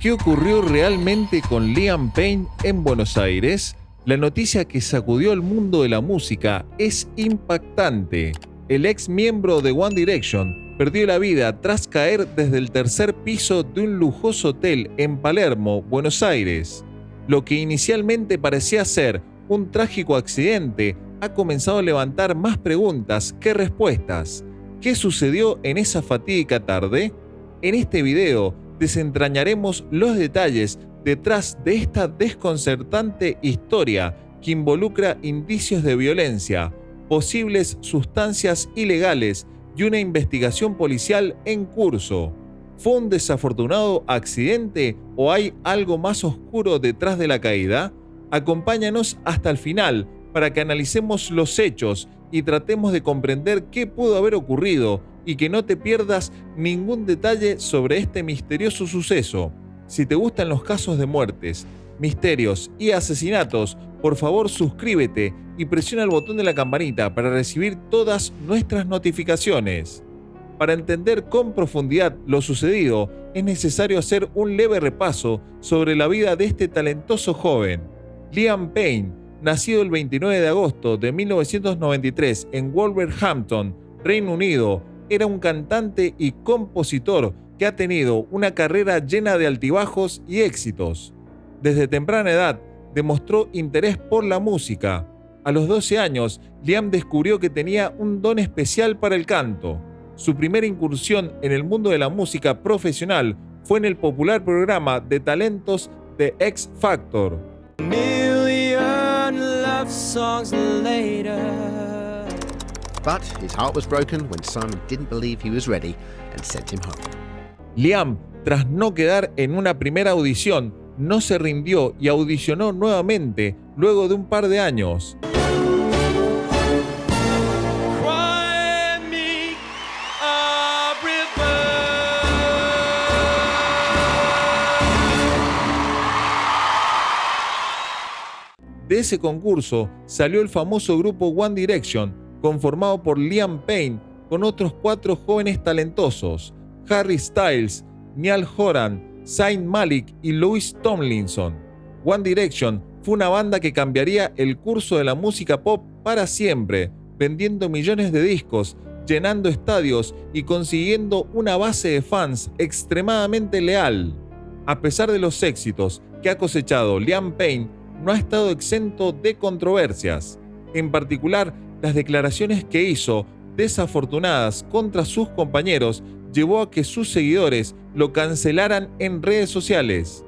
¿Qué ocurrió realmente con Liam Payne en Buenos Aires? La noticia que sacudió el mundo de la música es impactante. El ex miembro de One Direction perdió la vida tras caer desde el tercer piso de un lujoso hotel en Palermo, Buenos Aires. Lo que inicialmente parecía ser un trágico accidente ha comenzado a levantar más preguntas que respuestas. ¿Qué sucedió en esa fatídica tarde? En este video desentrañaremos los detalles detrás de esta desconcertante historia que involucra indicios de violencia, posibles sustancias ilegales y una investigación policial en curso. ¿Fue un desafortunado accidente o hay algo más oscuro detrás de la caída? Acompáñanos hasta el final para que analicemos los hechos y tratemos de comprender qué pudo haber ocurrido y que no te pierdas ningún detalle sobre este misterioso suceso. Si te gustan los casos de muertes, misterios y asesinatos, por favor suscríbete y presiona el botón de la campanita para recibir todas nuestras notificaciones. Para entender con profundidad lo sucedido, es necesario hacer un leve repaso sobre la vida de este talentoso joven. Liam Payne, nacido el 29 de agosto de 1993 en Wolverhampton, Reino Unido, era un cantante y compositor que ha tenido una carrera llena de altibajos y éxitos. Desde temprana edad demostró interés por la música. A los 12 años, Liam descubrió que tenía un don especial para el canto. Su primera incursión en el mundo de la música profesional fue en el popular programa de talentos de X Factor. But his heart was broken when Simon didn't believe he was ready and sent him home. Liam, tras no quedar en una primera audición, no se rindió y audicionó nuevamente luego de un par de años. De ese concurso salió el famoso grupo One Direction, conformado por Liam Payne con otros 4 jóvenes talentosos: Harry Styles, Niall Horan, Zayn Malik y Louis Tomlinson. One Direction fue una banda que cambiaría el curso de la música pop para siempre, vendiendo millones de discos, llenando estadios y consiguiendo una base de fans extremadamente leal. A pesar de los éxitos que ha cosechado, Liam Payne no ha estado exento de controversias. En particular, las declaraciones que hizo, desafortunadas contra sus compañeros, llevó a que sus seguidores lo cancelaran en redes sociales.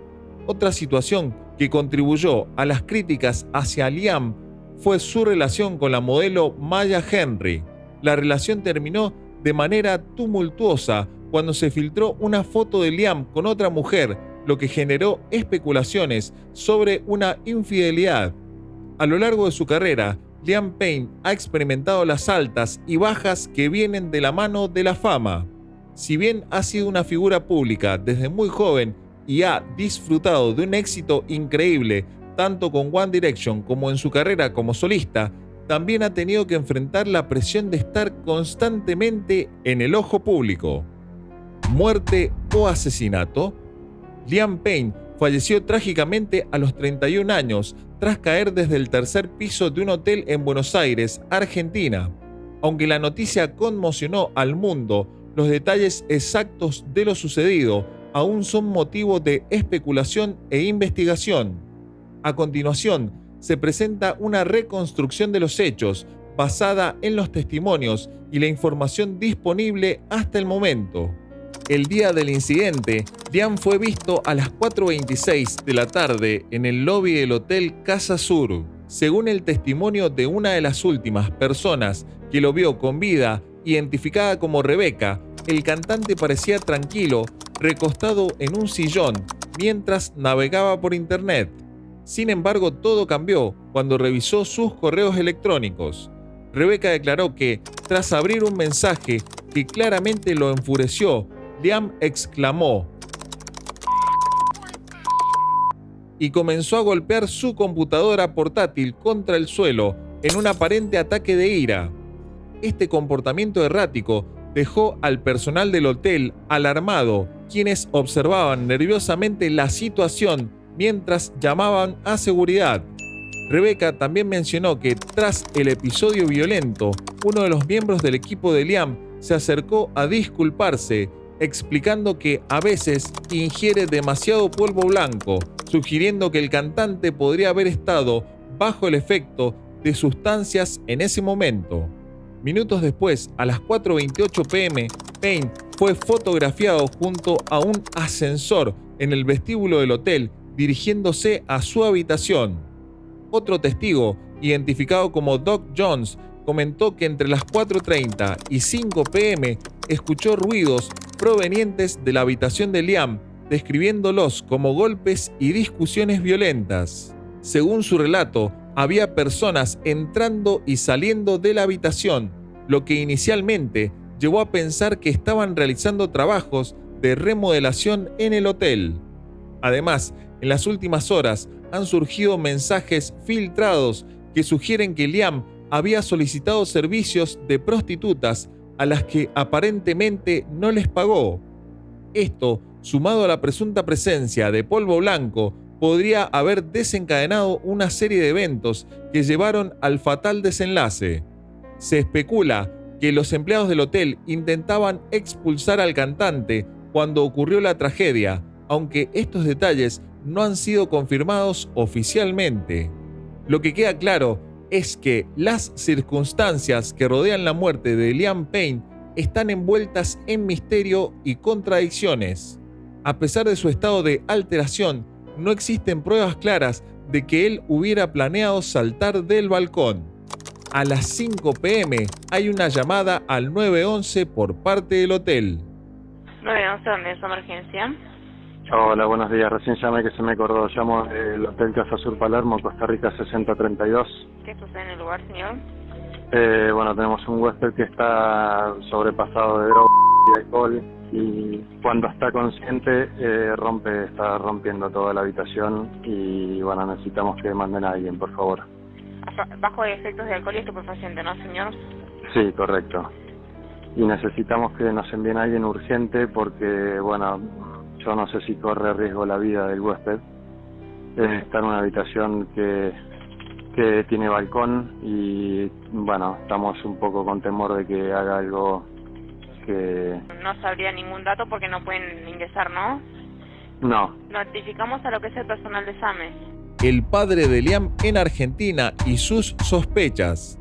Otra situación que contribuyó a las críticas hacia Liam fue su relación con la modelo Maya Henry. La relación terminó de manera tumultuosa cuando se filtró una foto de Liam con otra mujer, lo que generó especulaciones sobre una infidelidad. A lo largo de su carrera, Liam Payne ha experimentado las altas y bajas que vienen de la mano de la fama. Si bien ha sido una figura pública desde muy joven y ha disfrutado de un éxito increíble tanto con One Direction como en su carrera como solista, también ha tenido que enfrentar la presión de estar constantemente en el ojo público. ¿Muerte o asesinato? Liam Payne falleció trágicamente a los 31 años tras caer desde el tercer piso de un hotel en Buenos Aires, Argentina. Aunque la noticia conmocionó al mundo, los detalles exactos de lo sucedido aún son motivo de especulación e investigación. A continuación, se presenta una reconstrucción de los hechos basada en los testimonios y la información disponible hasta el momento. El día del incidente, Liam fue visto a las 4:26 de la tarde en el lobby del Hotel Casa Sur. Según el testimonio de una de las últimas personas que lo vio con vida, identificada como Rebeca, el cantante parecía tranquilo, recostado en un sillón, mientras navegaba por internet. Sin embargo, todo cambió cuando revisó sus correos electrónicos. Rebeca declaró que, tras abrir un mensaje que claramente lo enfureció, Liam exclamó y comenzó a golpear su computadora portátil contra el suelo en un aparente ataque de ira. Este comportamiento errático dejó al personal del hotel alarmado quienes observaban nerviosamente la situación mientras llamaban a seguridad. Rebecca también mencionó que tras el episodio violento, uno de los miembros del equipo de Liam se acercó a disculparse, explicando que a veces ingiere demasiado polvo blanco, sugiriendo que el cantante podría haber estado bajo el efecto de sustancias en ese momento. Minutos después, a las 4:28 p.m., Payne fue fotografiado junto a un ascensor en el vestíbulo del hotel, dirigiéndose a su habitación. Otro testigo, identificado como Doc Jones, comentó que entre las 4:30 y 5 p.m. escuchó ruidos provenientes de la habitación de Liam, describiéndolos como golpes y discusiones violentas. Según su relato, había personas entrando y saliendo de la habitación, lo que inicialmente llevó a pensar que estaban realizando trabajos de remodelación en el hotel. Además, en las últimas horas han surgido mensajes filtrados que sugieren que Liam había solicitado servicios de prostitutas a las que aparentemente no les pagó. Esto, sumado a la presunta presencia de polvo blanco, podría haber desencadenado una serie de eventos que llevaron al fatal desenlace. Se especula que los empleados del hotel intentaban expulsar al cantante cuando ocurrió la tragedia, aunque estos detalles no han sido confirmados oficialmente. Lo que queda claro es que las circunstancias que rodean la muerte de Liam Payne están envueltas en misterio y contradicciones. A pesar de su estado de alteración, no existen pruebas claras de que él hubiera planeado saltar del balcón. A las 5 p.m. hay una llamada al 911 por parte del hotel. 911, ¿dónde es emergencia? Hola, buenos días. Recién llamé que se me acordó. Llamo del Hotel Casa Sur Palermo, Costa Rica 6032. ¿Qué sucede en el lugar, señor? Bueno, tenemos un huésped que está sobrepasado de droga y alcohol y cuando está consciente está rompiendo toda la habitación y bueno, necesitamos que manden a alguien, por favor. Bajo efectos de alcohol y estupefaciente, ¿no, señor? Sí, correcto. Y necesitamos que nos envíen a alguien urgente porque, bueno, yo no sé si corre riesgo la vida del huésped. Está en una habitación que tiene balcón y, bueno, estamos un poco con temor de que haga algo que... No sabría ningún dato porque no pueden ingresar, ¿no? No. Notificamos a lo que es el personal de SAME. El padre de Liam en Argentina y sus sospechas.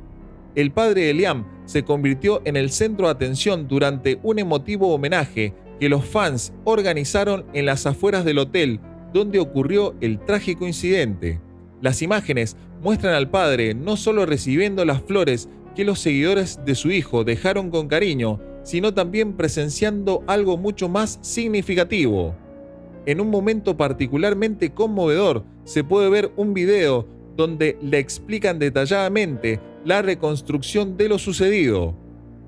El padre de Liam se convirtió en el centro de atención durante un emotivo homenaje que los fans organizaron en las afueras del hotel donde ocurrió el trágico incidente. Las imágenes muestran al padre no solo recibiendo las flores que los seguidores de su hijo dejaron con cariño, sino también presenciando algo mucho más significativo. En un momento particularmente conmovedor, se puede ver un video donde le explican detalladamente la reconstrucción de lo sucedido.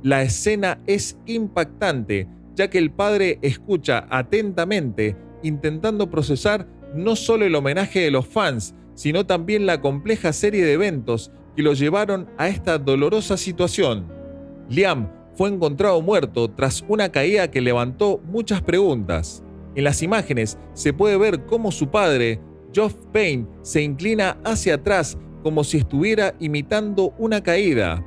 La escena es impactante, ya que el padre escucha atentamente, intentando procesar no solo el homenaje de los fans, sino también la compleja serie de eventos que lo llevaron a esta dolorosa situación. Liam fue encontrado muerto tras una caída que levantó muchas preguntas. En las imágenes se puede ver cómo su padre, Geoff Payne, se inclina hacia atrás como si estuviera imitando una caída.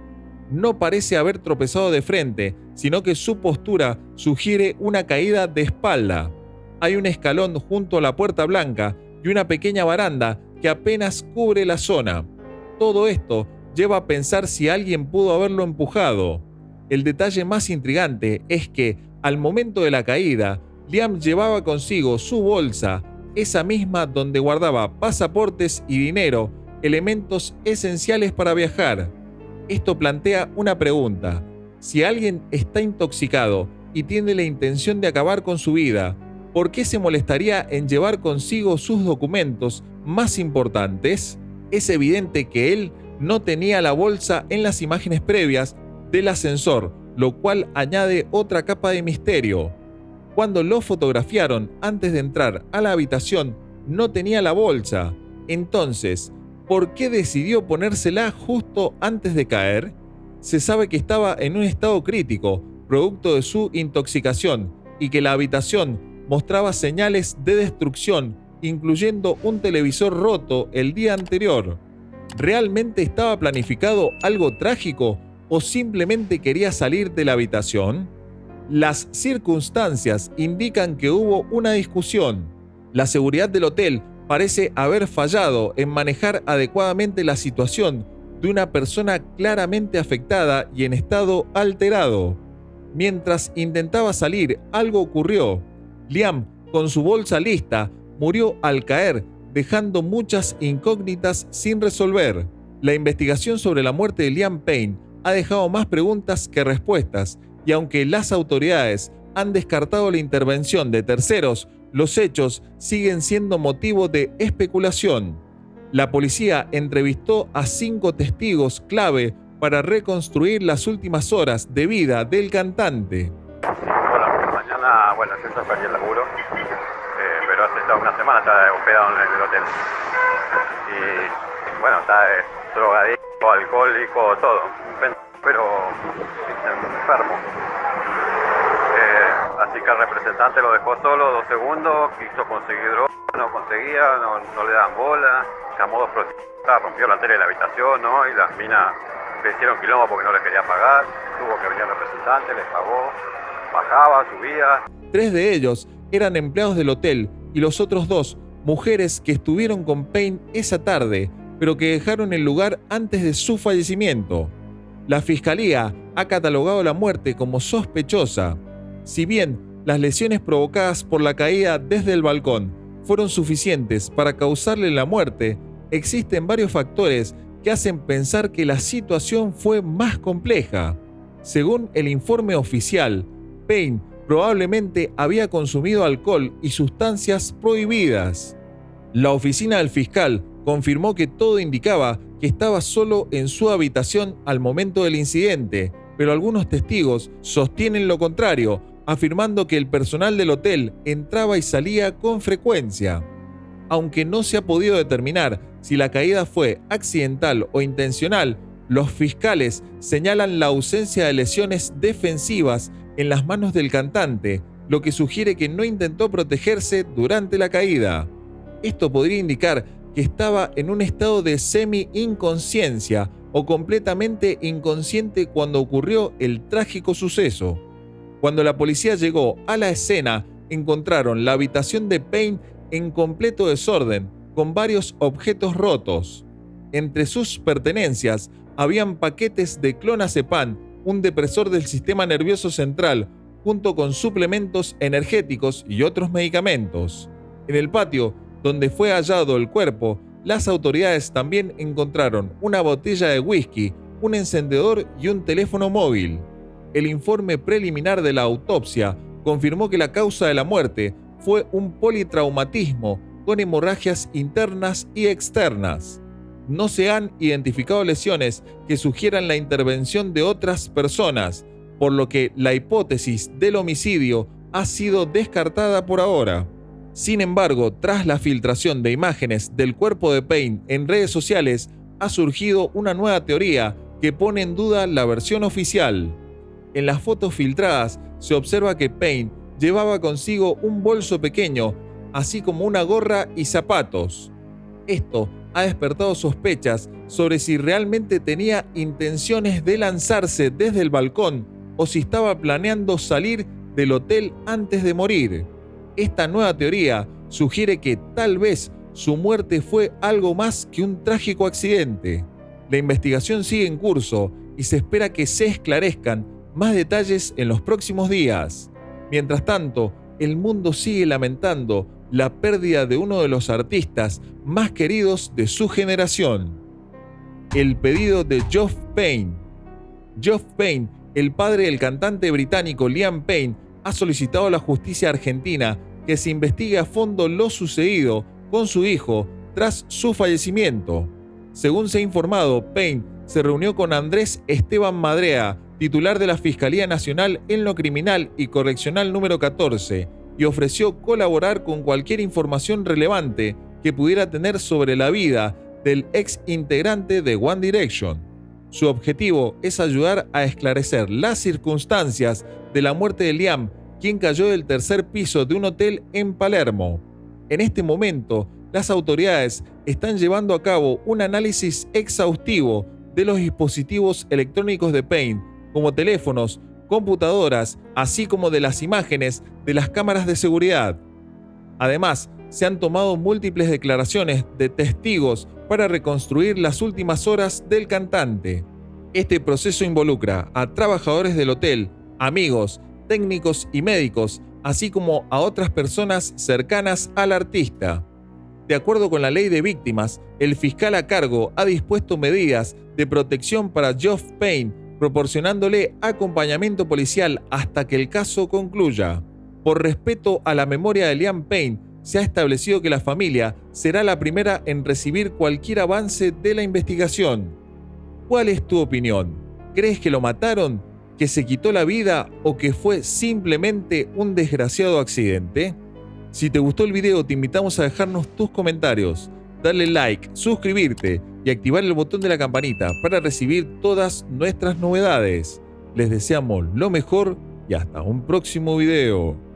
No parece haber tropezado de frente, sino que su postura sugiere una caída de espalda. Hay un escalón junto a la puerta blanca y una pequeña baranda que apenas cubre la zona. Todo esto lleva a pensar si alguien pudo haberlo empujado. El detalle más intrigante es que, al momento de la caída, Liam llevaba consigo su bolsa, esa misma donde guardaba pasaportes y dinero, elementos esenciales para viajar. Esto plantea una pregunta. Si alguien está intoxicado y tiene la intención de acabar con su vida, ¿por qué se molestaría en llevar consigo sus documentos más importantes? Es evidente que él no tenía la bolsa en las imágenes previas del ascensor, lo cual añade otra capa de misterio. Cuando lo fotografiaron antes de entrar a la habitación, no tenía la bolsa. Entonces, ¿por qué decidió ponérsela justo antes de caer? Se sabe que estaba en un estado crítico, producto de su intoxicación, y que la habitación mostraba señales de destrucción, incluyendo un televisor roto el día anterior. ¿Realmente estaba planificado algo trágico o simplemente quería salir de la habitación? Las circunstancias indican que hubo una discusión. La seguridad del hotel parece haber fallado en manejar adecuadamente la situación de una persona claramente afectada y en estado alterado. Mientras intentaba salir, algo ocurrió. Liam, con su bolsa lista, murió al caer, dejando muchas incógnitas sin resolver. La investigación sobre la muerte de Liam Payne ha dejado más preguntas que respuestas, y aunque las autoridades han descartado la intervención de terceros, los hechos siguen siendo motivo de especulación. La policía entrevistó a 5 testigos clave para reconstruir las últimas horas de vida del cantante. Bueno, mañana, yo ya perdí el laburo, pero hace ya una semana está hospedado en el hotel. Y está drogadicto, alcohólico, todo, pero enfermo. Así que el representante lo dejó solo 2 segundos, quiso conseguir droga, no conseguía, no le daban bola, llamó 2 prostitutas, rompió la tele de la habitación, ¿no? Y las minas le hicieron quilombo porque no les quería pagar, tuvo que venir el representante, les pagó, bajaba, subía. 3 de ellos eran empleados del hotel y los otros 2, mujeres que estuvieron con Payne esa tarde, pero que dejaron el lugar antes de su fallecimiento. La fiscalía ha catalogado la muerte como sospechosa. Si bien las lesiones provocadas por la caída desde el balcón fueron suficientes para causarle la muerte, existen varios factores que hacen pensar que la situación fue más compleja. Según el informe oficial, Payne probablemente había consumido alcohol y sustancias prohibidas. La oficina del fiscal confirmó que todo indicaba que estaba solo en su habitación al momento del incidente, pero algunos testigos sostienen lo contrario, afirmando que el personal del hotel entraba y salía con frecuencia. Aunque no se ha podido determinar si la caída fue accidental o intencional, los fiscales señalan la ausencia de lesiones defensivas en las manos del cantante, lo que sugiere que no intentó protegerse durante la caída. Esto podría indicar que estaba en un estado de semi-inconsciencia o completamente inconsciente cuando ocurrió el trágico suceso. Cuando la policía llegó a la escena, encontraron la habitación de Payne en completo desorden, con varios objetos rotos. Entre sus pertenencias habían paquetes de clonazepam, un depresor del sistema nervioso central, junto con suplementos energéticos y otros medicamentos. En el patio, donde fue hallado el cuerpo, las autoridades también encontraron una botella de whisky, un encendedor y un teléfono móvil. El informe preliminar de la autopsia confirmó que la causa de la muerte fue un politraumatismo con hemorragias internas y externas. No se han identificado lesiones que sugieran la intervención de otras personas, por lo que la hipótesis del homicidio ha sido descartada por ahora. Sin embargo, tras la filtración de imágenes del cuerpo de Payne en redes sociales, ha surgido una nueva teoría que pone en duda la versión oficial. En las fotos filtradas se observa que Payne llevaba consigo un bolso pequeño, así como una gorra y zapatos. Esto ha despertado sospechas sobre si realmente tenía intenciones de lanzarse desde el balcón o si estaba planeando salir del hotel antes de morir. Esta nueva teoría sugiere que tal vez su muerte fue algo más que un trágico accidente. La investigación sigue en curso y se espera que se esclarezcan más detalles en los próximos días. Mientras tanto, el mundo sigue lamentando la pérdida de uno de los artistas más queridos de su generación. El pedido de Geoff Payne. Geoff Payne, el padre del cantante británico Liam Payne, ha solicitado a la justicia argentina que se investigue a fondo lo sucedido con su hijo tras su fallecimiento. Según se ha informado, Payne se reunió con Andrés Esteban Madrea, titular de la Fiscalía Nacional en lo Criminal y Correccional número 14, y ofreció colaborar con cualquier información relevante que pudiera tener sobre la vida del ex integrante de One Direction. Su objetivo es ayudar a esclarecer las circunstancias de la muerte de Liam quien cayó del tercer piso de un hotel en Palermo. En este momento, las autoridades están llevando a cabo un análisis exhaustivo de los dispositivos electrónicos de Payne, como teléfonos, computadoras, así como de las imágenes de las cámaras de seguridad. Además, se han tomado múltiples declaraciones de testigos para reconstruir las últimas horas del cantante. Este proceso involucra a trabajadores del hotel, amigos, técnicos y médicos, así como a otras personas cercanas al artista. De acuerdo con la ley de víctimas, el fiscal a cargo ha dispuesto medidas de protección para Geoff Payne, proporcionándole acompañamiento policial hasta que el caso concluya. Por respeto a la memoria de Liam Payne, se ha establecido que la familia será la primera en recibir cualquier avance de la investigación. ¿Cuál es tu opinión? ¿Crees que lo mataron, que se quitó la vida o que fue simplemente un desgraciado accidente? Si te gustó el video, te invitamos a dejarnos tus comentarios, darle like, suscribirte y activar el botón de la campanita para recibir todas nuestras novedades. Les deseamos lo mejor y hasta un próximo video.